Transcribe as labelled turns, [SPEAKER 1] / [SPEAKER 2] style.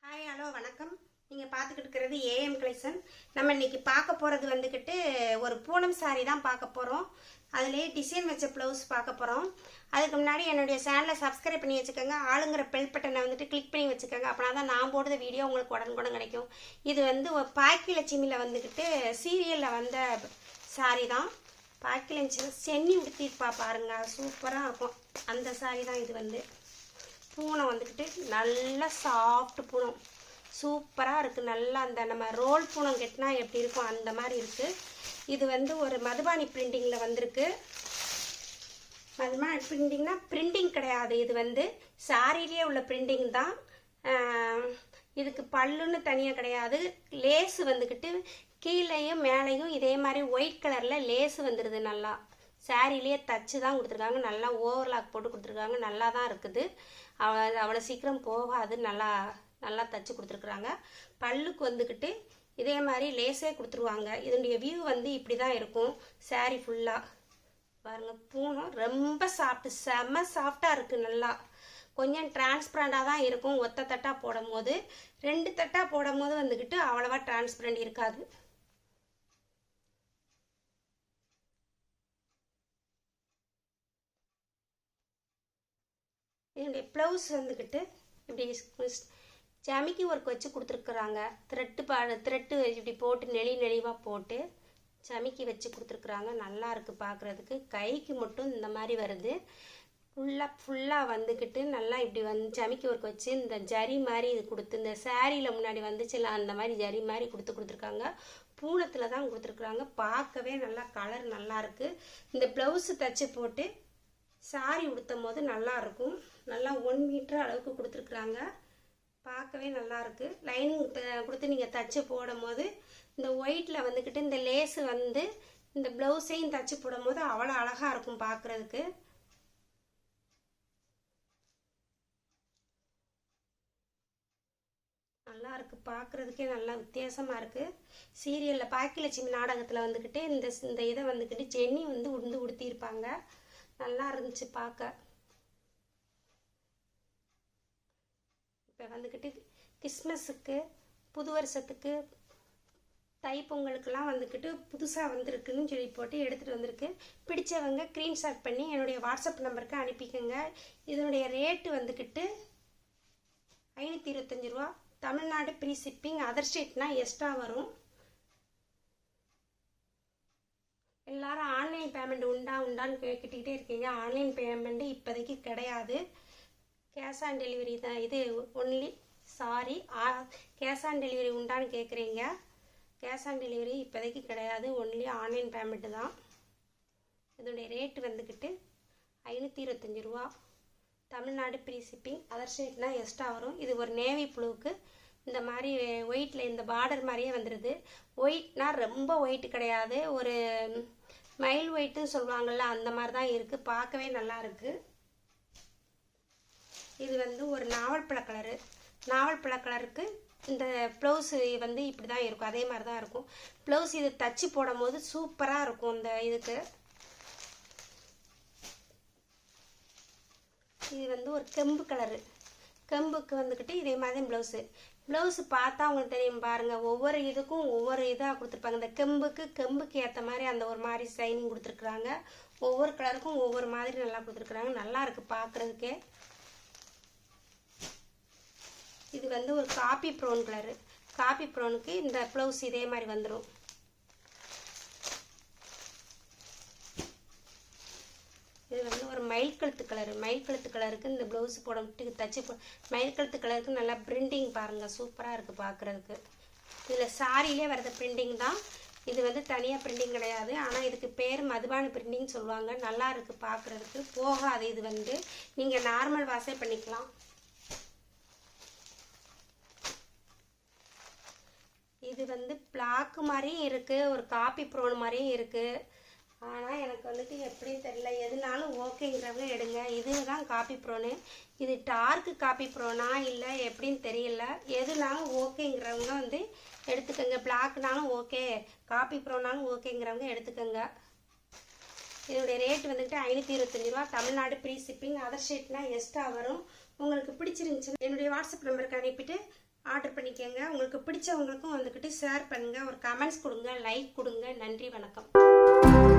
[SPEAKER 1] Hi hello வணக்கம். நீங்கள் பார்த்துக்கிட்டு இருக்கிறது ஏஎம் கலெக்ஷன். நம்ம இன்னைக்கு பார்க்க போகிறது வந்துக்கிட்டு ஒரு பூனம் சாரி தான் பார்க்க போகிறோம். அதிலே டிசைன் வச்ச ப்ளவுஸ் பார்க்க போகிறோம். அதுக்கு முன்னாடி என்னுடைய சேனலை சப்ஸ்கிரைப் பண்ணி வச்சுக்கோங்க. ஆளுங்கிற பெல் பட்டனை வந்துட்டு கிளிக் பண்ணி வச்சுக்கோங்க. அப்படின்னா தான் நான் போடுற வீடியோ உங்களுக்கு உடனுக்குடன் கிடைக்கும். இது வந்து ஒரு பாக்கியலட்சுமியில் வந்துக்கிட்டு சீரியலில் வந்த சாரி தான். பாக்கியலட்சுமி சென்னி உடுத்திருப்பா பாருங்க, சூப்பராக இருக்கும். அந்த சாரி தான் இது. வந்து பூனை வந்துக்கிட்டு நல்ல சாஃப்ட் பூனம், சூப்பராக இருக்குது. நல்லா அந்த நம்ம ரோல் பூனம் கட்டினா எப்படி இருக்கும் அந்த மாதிரி இருக்குது. இது வந்து ஒரு மதுபானி பிரிண்டிங்கில் வந்திருக்கு. மதுபானி பிரிண்டிங்னா பிரிண்டிங் கிடையாது, இது வந்து சாரிலேயே உள்ள பிரிண்டிங் தான். இதுக்கு பல்லுன்னு தனியாக கிடையாது. லேஸு வந்துக்கிட்டு கீழேயும் மேலேயும் இதே மாதிரி ஒயிட் கலரில் லேஸு வந்துடுது. நல்லா சாரிலேயே தச்சு தான் கொடுத்துருக்காங்க. நல்லா ஓவர்லாக் போட்டு கொடுத்துருக்காங்க. நல்லா தான் இருக்குது. அவ்வளோ சீக்கிரம் போகாது. நல்லா நல்லா தச்சு கொடுத்துருக்குறாங்க. பல்லுக்கு வந்துக்கிட்டு இதே மாதிரி லேஸே கொடுத்துருவாங்க. இதனுடைய வியூ வந்து இப்படி தான் இருக்கும். சாரி ஃபுல்லாக பாருங்கள். பூனம் ரொம்ப சாஃப்ட், செம்ம சாஃப்டாக இருக்குது. நல்லா கொஞ்சம் டிரான்ஸ்பரண்டாக தான் இருக்கும். ஒத்த தட்டாக போடும் போது, 2 தட்டாக போடும் போது வந்துக்கிட்டு அவ்வளோவா டிரான்ஸ்பரண்ட் இருக்காது. என்னுடைய ப்ளவுஸ் வந்துக்கிட்டு இப்படி ஜமிக்கி ஒர்க் வச்சு கொடுத்துருக்குறாங்க. த்ரெட்டு இப்படி போட்டு நெளிவாக போட்டு ஜமிக்கி வச்சு கொடுத்துருக்குறாங்க. நல்லா இருக்குது பார்க்குறதுக்கு. கைக்கு மட்டும் இந்த மாதிரி வருது. ஃபுல்லாக வந்துக்கிட்டு நல்லா இப்படி ஜமிக்கி ஒர்க் வச்சு இந்த ஜரி மாதிரி இது கொடுத்து, இந்த சாரியில் முன்னாடி வந்துச்சுல அந்த மாதிரி ஜரி மாதிரி கொடுத்துருக்காங்க. பூனத்தில் தான் கொடுத்துருக்குறாங்க. பார்க்கவே நல்லா கலர் நல்லா இருக்குது. இந்த ப்ளவுஸு தச்சு போட்டு சாரி உடுத்தும் போது நல்லா இருக்கும். நல்லா 1 மீட்டர் அளவுக்கு கொடுத்துருக்குறாங்க. பார்க்கவே நல்லா இருக்கு. லைனிங் கொடுத்து நீங்கள் தச்சு போடும் போது இந்த ஒயிட்டில் வந்துக்கிட்டு இந்த லேஸு வந்து இந்த ப்ளவுஸையும் தச்சு போடும் போது அவ்வளோ அழகாக இருக்கும் பார்க்குறதுக்கு. நல்லா இருக்குது பார்க்குறதுக்கே, நல்லா வித்தியாசமாக இருக்குது. சீரியலில் பாக்கியலட்சுமி நாடகத்தில் வந்துக்கிட்டு இந்த இதை வந்துக்கிட்டு சென்னி வந்து உடுத்தியிருப்பாங்க. நல்லா இருந்துச்சு பார்க்க. இப்போ வந்துக்கிட்டு கிறிஸ்மஸுக்கு, புது வருஷத்துக்கு, தைப்பொங்கலுக்கெல்லாம் வந்துக்கிட்டு புதுசாக வந்திருக்குன்னு சொல்லி போட்டு எடுத்துகிட்டு வந்திருக்கு. பிடிச்சவங்க ஸ்க்ரீன்ஷாட் பண்ணி என்னுடைய வாட்ஸ்அப் நம்பருக்கு அனுப்பிக்கோங்க. இதனுடைய ரேட்டு வந்துக்கிட்டு 525 ரூபா. Tamil Nadu free shipping. அதர் ஸ்டேட்னா எக்ஸ்ட்ரா வரும். எல்லாரும் ஆன்லைன் பேமெண்ட் உண்டான்னு கேட்டுக்கிட்டே இருக்கீங்க. ஆன்லைன் பேமெண்ட்டு இப்போதைக்கு கிடையாது. கேஷ் ஆன் டெலிவரி தான். இது ஒன்லி கேஷ் ஆன் டெலிவரி உண்டான்னு கேட்குறீங்க. கேஷ் ஆன் டெலிவரி இப்போதைக்கு கிடையாது. ஒன்லி ஆன்லைன் பேமெண்ட்டு தான். இதனுடைய ரேட்டு வந்துக்கிட்டு 525 ரூபா. Tamil Nadu free shipping. அதர் ஸ்டேட்னா எக்ஸ்ட்ரா வரும். இது ஒரு நேவி ப்ளூவுக்கு இந்த மாதிரி ஒயிட்டில் இந்த பார்டர் மாதிரியே வந்துடுது. ஒயிட்னா ரொம்ப ஒயிட்டு கிடையாது, ஒரு மைல் ஒயிட்டுன்னு சொல்லுவாங்கள்ல அந்த மாதிரி தான் இருக்குது. பார்க்கவே நல்லா இருக்குது. இது வந்து ஒரு நாவல் பழ கலருக்கு இந்த ப்ளவுஸு வந்து இப்படி தான் இருக்கும். அதே மாதிரி தான் இருக்கும் ப்ளவுஸ். இது தச்சு போடும் போது சூப்பராக இருக்கும். இந்த இதுக்கு இது வந்து ஒரு கெம்புக்கு வந்துக்கிட்டு இதே மாதிரி ப்ளவுஸு பார்த்தா உங்களுக்கு தெரியும் பாருங்கள். ஒவ்வொரு இதுக்கும் ஒவ்வொரு இதாக கொடுத்துருப்பாங்க. இந்த கெம்புக்கு ஏற்ற மாதிரி அந்த ஒரு மாதிரி ஷைனிங் கொடுத்துருக்குறாங்க. ஒவ்வொரு கலருக்கும் ஒவ்வொரு மாதிரி நல்லா கொடுத்துருக்குறாங்க. நல்லா இருக்குது பார்க்குறதுக்கே. இது வந்து ஒரு காப்பி ப்ரௌன் கலரு. காப்பி ப்ரௌனுக்கு இந்த ப்ளவுஸ் இதே மாதிரி வந்துடும். இது வந்து ஒரு மயில் கழுத்து கலருக்கு இந்த ப்ளவுஸ் போட்டு தச்சு மயில் கழுத்து கலருக்கு நல்லா பிரிண்டிங் பாருங்கள், சூப்பராக இருக்குது பார்க்குறதுக்கு. இதில் சாரியிலே வரத பிரிண்டிங் தான். இது வந்து தனியாக பிரிண்டிங் கிடையாது. ஆனால் இதுக்கு பேர் மதுபானி பிரிண்டிங் சொல்லுவாங்க. நல்லா இருக்குது பார்க்குறதுக்கு. போகாது. இது வந்து நீங்கள் நார்மல் வாஷே பண்ணிக்கலாம். இது வந்து பிளாக்கு மாதிரியும் இருக்குது, ஒரு காப்பி ப்ரௌன் மாதிரியும் இருக்குது. ஆனால் எனக்கு வந்துட்டு எப்படின்னு தெரியல. எதுனாலும் ஓகேங்கிறவங்க எடுங்க. இதுதான் காப்பி ப்ரௌனு. இது டார்க்கு காப்பி ப்ரௌனா இல்லை எப்படின்னு தெரியல. எதுனாலும் ஓகேங்கிறவங்க வந்து எடுத்துக்கோங்க. பிளாக்னாலும் ஓகே, காப்பி ப்ரௌனாலும் ஓகேங்கிறவங்க எடுத்துக்கோங்க. இதனுடைய ரேட் வந்துட்டு 525 ரூபா. Tamil Nadu free shipping. அதர் ஸ்டேட்னா எக்ஸ்ட்ரா வரும். உங்களுக்கு பிடிச்சிருந்துச்சுன்னா என்னுடைய வாட்ஸ்அப் நம்பருக்கு அனுப்பிட்டு ஆர்டர் பண்ணிக்கோங்க. உங்களுக்கு பிடிச்சவங்களுக்கும் வந்துக்கிட்டு ஷேர் பண்ணுங்கள், ஒரு கமெண்ட்ஸ் கொடுங்க, லைக் கொடுங்க. நன்றி, வணக்கம்.